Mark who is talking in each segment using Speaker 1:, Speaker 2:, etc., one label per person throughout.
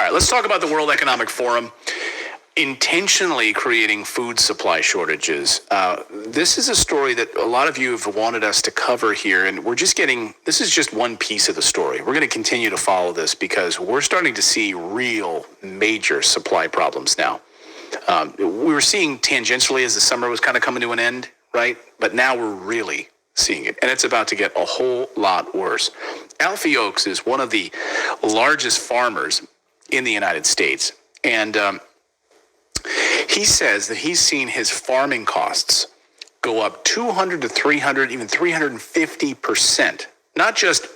Speaker 1: All right, let's talk about the World Economic Forum intentionally creating food supply shortages. This is a story that a lot of you have wanted us to cover here, and this is just one piece of the story. We're going to continue to follow this because we're starting to see real major supply problems now. We were seeing tangentially as the summer was kind of coming to an end, right? But now we're really seeing it, and it's about to get a whole lot worse. Alfie Oakes is one of the largest farmers in the United States, and he says that he's seen his farming costs go up 200 to 300, even 350%, not just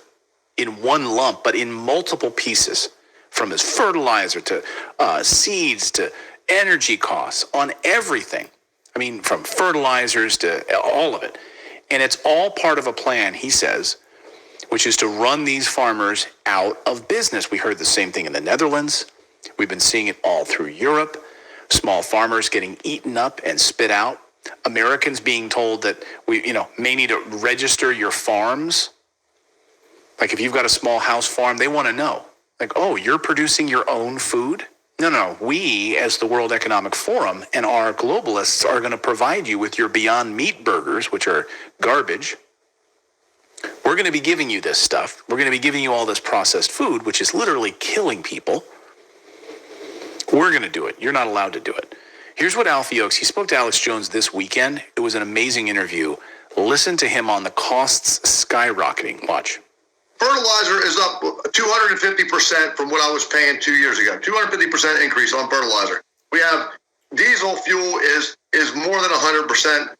Speaker 1: in one lump, but in multiple pieces, from his fertilizer to seeds to energy costs on everything. I mean, from fertilizers to all of it. And it's all part of a plan, he says, which is to run these farmers out of business. We heard the same thing in the Netherlands. We've been seeing it all through Europe. Small farmers getting eaten up and spit out. Americans being told that we, may need to register your farms. Like if you've got a small house farm, they want to know. Like, oh, you're producing your own food? No. We, as the World Economic Forum and our globalists, are going to provide you with your Beyond Meat burgers, which are garbage. We're going to be giving you this stuff. We're going to be giving you all this processed food, which is literally killing people. We're going to do it. You're not allowed to do it. Here's what Alfie Oakes, he spoke to Alex Jones this weekend. It was an amazing interview. Listen to him on the costs skyrocketing. Watch.
Speaker 2: Fertilizer is up 250% from what I was paying 2 years ago. 250% increase on fertilizer. We have diesel fuel is more than 100%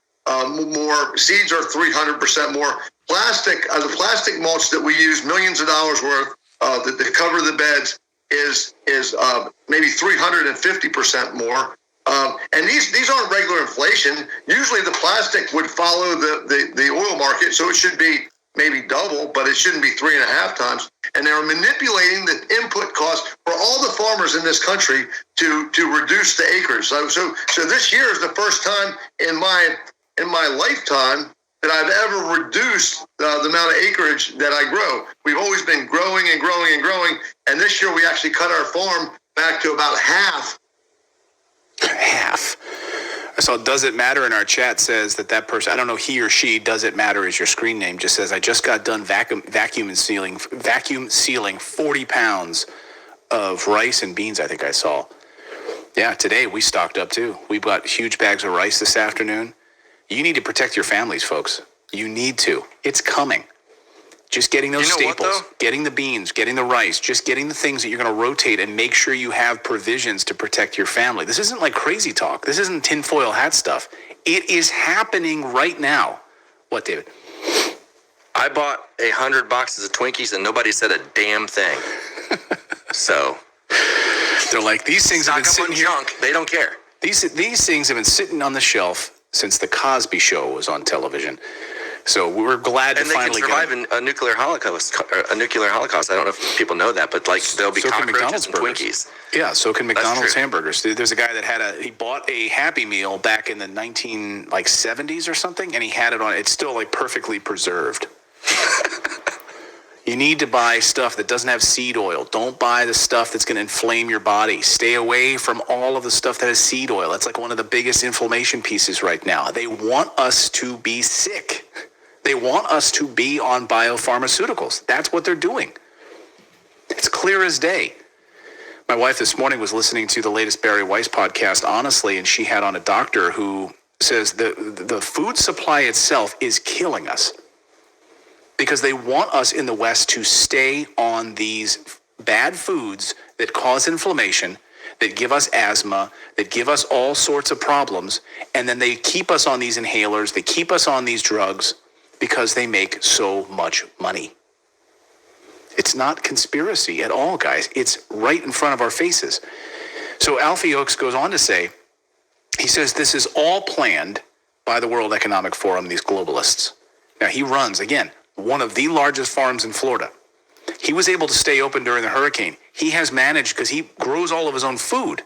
Speaker 2: more. Seeds are 300% more. Plastic, the plastic mulch that we use, millions of dollars worth to cover the beds, is maybe 350% more. And these aren't regular inflation. Usually the plastic would follow the oil market, so it should be maybe double, but it shouldn't be 3.5 times. And they're manipulating the input cost for all the farmers in this country to reduce the acres. So this year is the first time in my lifetime that I've ever reduced the amount of acreage that I grow. We've always been growing and growing and growing, and this year we actually cut our farm back to about half.
Speaker 1: Half. So Does It Matter in our chat says that person, I don't know, he or she, Does It Matter is your screen name, just says, I just got done vacuum sealing 40 pounds of rice and beans, I think I saw. Yeah, today we stocked up too. We've got huge bags of rice this afternoon. You need to protect your families, folks. You need to. It's coming. Just getting those staples, getting the beans, getting the rice, just getting the things that you're going to rotate and make sure you have provisions to protect your family. This isn't like crazy talk. This isn't tinfoil hat stuff. It is happening right now. What, David?
Speaker 3: I bought 100 boxes of Twinkies and nobody said a damn thing. So
Speaker 1: they're like, these things have been sitting here.
Speaker 3: Junk. They don't care.
Speaker 1: These things have been sitting on the shelf since the Cosby Show was on television. So we're glad to finally get.
Speaker 3: And they can survive a nuclear holocaust. I don't know if people know that, but like there'll be cockroaches and Twinkies.
Speaker 1: Yeah, so can McDonald's hamburgers. There's a guy that he bought a Happy Meal back in the 70s or something, and he had it on. It's still like perfectly preserved. You need to buy stuff that doesn't have seed oil. Don't buy the stuff that's going to inflame your body. Stay away from all of the stuff that has seed oil. That's like one of the biggest inflammation pieces right now. They want us to be sick. They want us to be on biopharmaceuticals. That's what they're doing. It's clear as day. My wife this morning was listening to the latest Barry Weiss podcast, honestly, and she had on a doctor who says the food supply itself is killing us because they want us in the West to stay on these bad foods that cause inflammation, that give us asthma, that give us all sorts of problems, and then they keep us on these inhalers, they keep us on these drugs because they make so much money. It's not conspiracy at all, guys. It's right in front of our faces. So Alfie Oakes goes on to say, he says this is all planned by the World Economic Forum, these globalists. Now, he runs, again, one of the largest farms in Florida. He was able to stay open during the hurricane. He has managed because he grows all of his own food.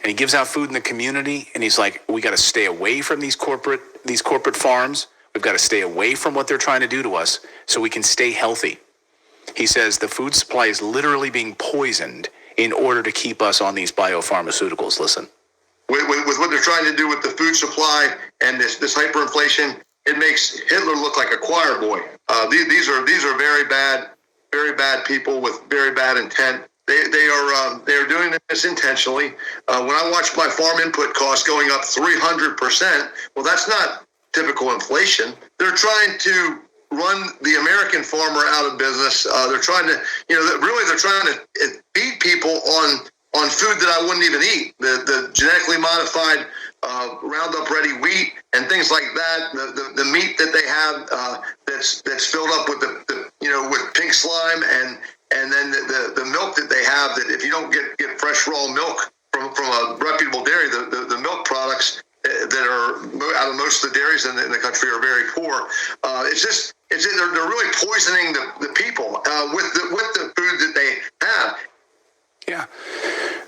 Speaker 1: And he gives out food in the community. And he's like, we got to stay away from these corporate farms. We've got to stay away from what they're trying to do to us so we can stay healthy. He says the food supply is literally being poisoned in order to keep us on these biopharmaceuticals. Listen.
Speaker 2: With what they're trying to do with the food supply and this hyperinflation, it makes Hitler look like a choir boy. These are very bad people with very bad intent. They are doing this intentionally. When I watch my farm input costs going up 300%, well, that's not typical inflation. They're trying to run the American farmer out of business. They're trying to, they're trying to feed people on food that I wouldn't even eat. The genetically modified Roundup Ready wheat and things like that. The meat that they have that's filled up with with pink slime and then the milk that they have, that if you don't get fresh raw milk from a reputable dairy, the milk products that are out of most of the dairies in the country are very poor. They're really poisoning the people with the food that they have.
Speaker 1: Yeah,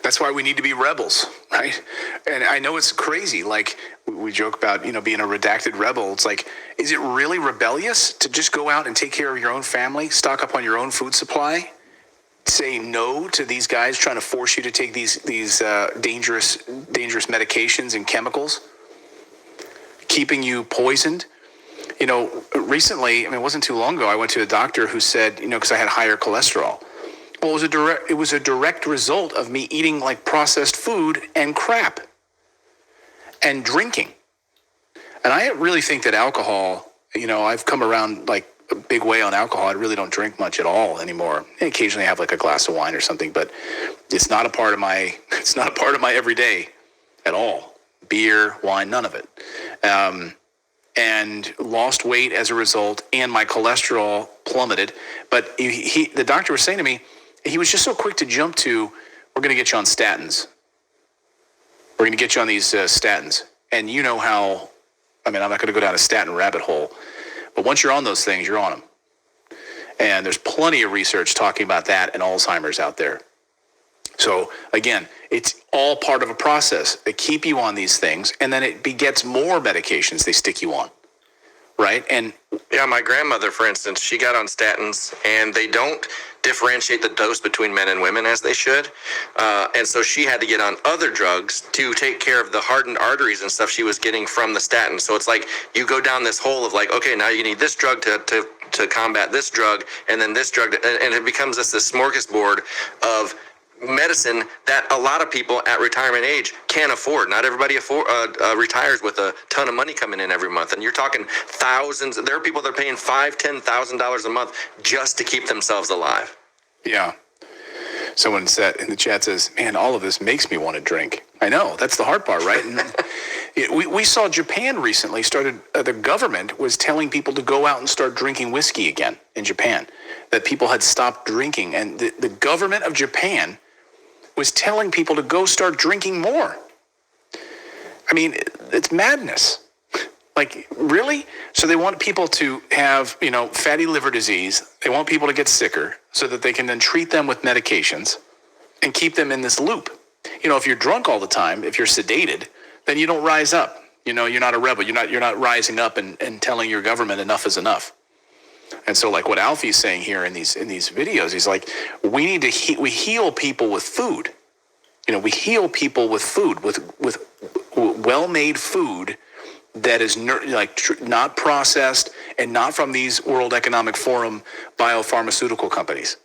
Speaker 1: that's why we need to be rebels, right? And I know it's crazy. Like we joke about, being a redacted rebel. It's like, is it really rebellious to just go out and take care of your own family, stock up on your own food supply, say no to these guys trying to force you to take these dangerous medications and chemicals, keeping you poisoned? Recently, it wasn't too long ago, I went to a doctor who said, because I had higher cholesterol. Well, it was a direct result of me eating like processed food and crap and drinking. And I really think that alcohol, I've come around like a big way on alcohol. I really don't drink much at all anymore. I occasionally have like a glass of wine or something, but it's not a part of my everyday at all. Beer, wine, none of it. And lost weight as a result, and my cholesterol plummeted. But the doctor was saying to me, he was just so quick to jump to, we're going to get you on statins. We're going to get you on these statins. And you know how, I'm not going to go down a statin rabbit hole, but once you're on those things, you're on them. And there's plenty of research talking about that and Alzheimer's out there. So again, it's all part of a process. They keep you on these things, and then it begets more medications they stick you on, right? And
Speaker 3: yeah, my grandmother, for instance, she got on statins, and they don't differentiate the dose between men and women as they should. And so she had to get on other drugs to take care of the hardened arteries and stuff she was getting from the statin. So it's like you go down this hole of like, okay, now you need this drug to combat this drug, and then this drug, and it becomes this smorgasbord of medicine that a lot of people at retirement age can't afford. Not everybody retires with a ton of money coming in every month, and you're talking thousands. There are people that are paying $5,000-$10,000 a month just to keep themselves alive.
Speaker 1: Yeah. Someone said in the chat says, "Man, all of this makes me want to drink." I know, that's the hard part, right? And we saw Japan recently started. The government was telling people to go out and start drinking whiskey again in Japan. That people had stopped drinking, and the government of Japan was telling people to go start drinking more. It's madness. Like, really? So they want people to have, fatty liver disease. They want people to get sicker so that they can then treat them with medications and keep them in this loop. If you're drunk all the time, if you're sedated, then you don't rise up. You're not a rebel. You're not rising up and telling your government enough is enough. And so, like what Alfie's saying here in these videos, he's like, we need to we heal people with food. We heal people with food, with well-made food that is not processed and not from these World Economic Forum biopharmaceutical companies.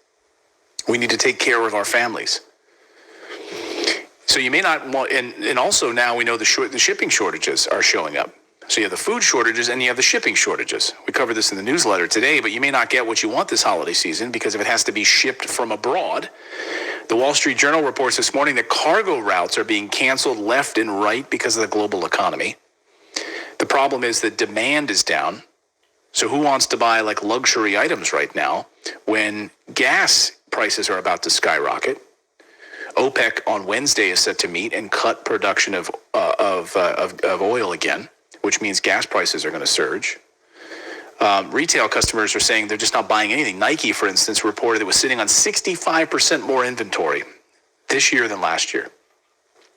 Speaker 1: We need to take care of our families. So you may not want, and also now we know the shipping shortages are showing up. So you have the food shortages and you have the shipping shortages. We covered this in the newsletter today, but you may not get what you want this holiday season because if it has to be shipped from abroad. The Wall Street Journal reports this morning that cargo routes are being canceled left and right because of the global economy. The problem is that demand is down. So who wants to buy like luxury items right now when gas prices are about to skyrocket? OPEC on Wednesday is set to meet and cut production of oil again, which means gas prices are going to surge. Retail customers are saying they're just not buying anything. Nike, for instance, reported it was sitting on 65% more inventory this year than last year.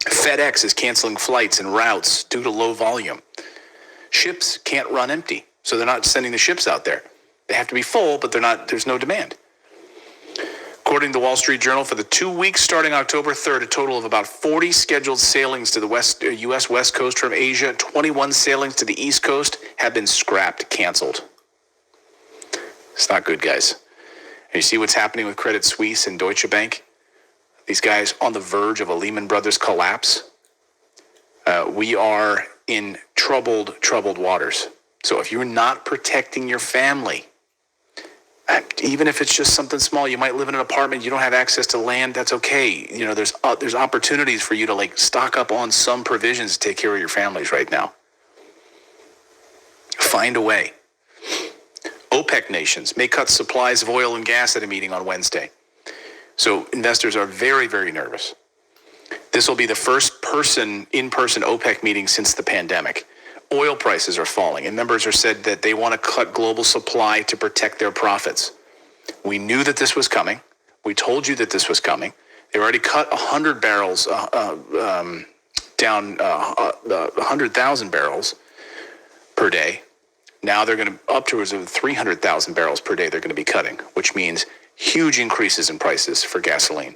Speaker 1: FedEx is canceling flights and routes due to low volume. Ships can't run empty, so they're not sending the ships out there. They have to be full, but there's no demand. Of According to the Wall Street Journal, for the 2 weeks starting October 3rd, a total of about 40 scheduled sailings to the U.S. West Coast from Asia, 21 sailings to the East Coast have been scrapped, canceled. It's not good, guys. And you see what's happening with Credit Suisse and Deutsche Bank? These guys on the verge of a Lehman Brothers collapse. We are in troubled waters. So if you're not protecting your family, even if it's just something small, you might live in an apartment, you don't have access to land, that's okay. You know, there's opportunities for you to like stock up on some provisions to take care of your families right now. Find a way. OPEC nations may cut supplies of oil and gas at a meeting on Wednesday. So investors are very, very nervous. This will be the first in-person OPEC meeting since the pandemic. Oil prices are falling, and members are said that they want to cut global supply to protect their profits. We knew that this was coming. We told you that this was coming. They already cut 100 barrels down 100,000 barrels per day. Now they're going to up towards 300,000 barrels per day they're going to be cutting, which means huge increases in prices for gasoline.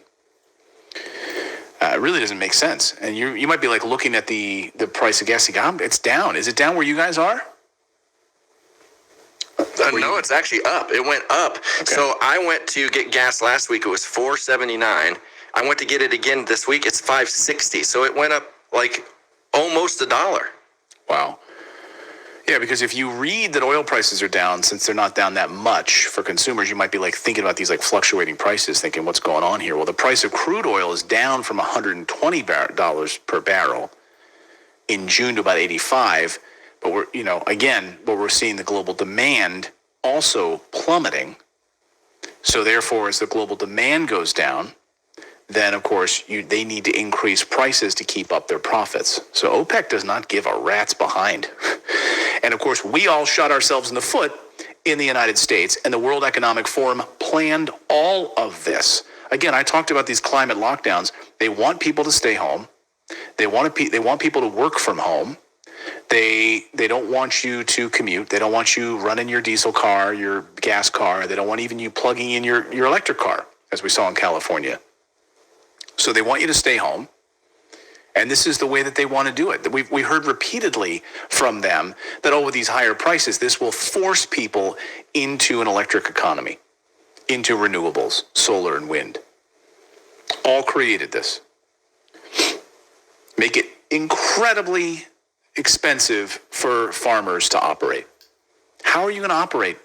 Speaker 1: It really doesn't make sense. And you might be like looking at the price of gas. It's down. Is it down where you guys are?
Speaker 3: No, it's actually up. It went up. Okay. So I went to get gas last week. It was $4.79. I went to get it again this week. It's $5.60. So it went up like almost $1.
Speaker 1: Wow. Yeah, because if you read that oil prices are down, since they're not down that much for consumers, you might be like thinking about these like fluctuating prices, thinking what's going on here. Well, the price of crude oil is down from $120 per barrel in June to about 85. But we're seeing the global demand also plummeting. So therefore, as the global demand goes down, then of course they need to increase prices to keep up their profits. So OPEC does not give a rat's behind. And of course, we all shot ourselves in the foot in the United States, and the World Economic Forum planned all of this. Again, I talked about these climate lockdowns. They want people to stay home. They want people to work from home. They don't want you to commute. They don't want you running your diesel car, your gas car. They don't want even you plugging in your electric car, as we saw in California. So they want you to stay home. And this is the way that they want to do it. We heard repeatedly from them that, with these higher prices, this will force people into an electric economy, into renewables, solar and wind. All created this. Make it incredibly expensive for farmers to operate. How are you going to operate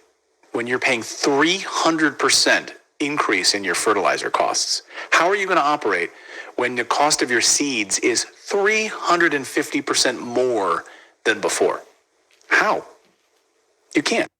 Speaker 1: when you're paying 300% increase in your fertilizer costs? How are you going to operate when the cost of your seeds is 350% more than before? How? You can't.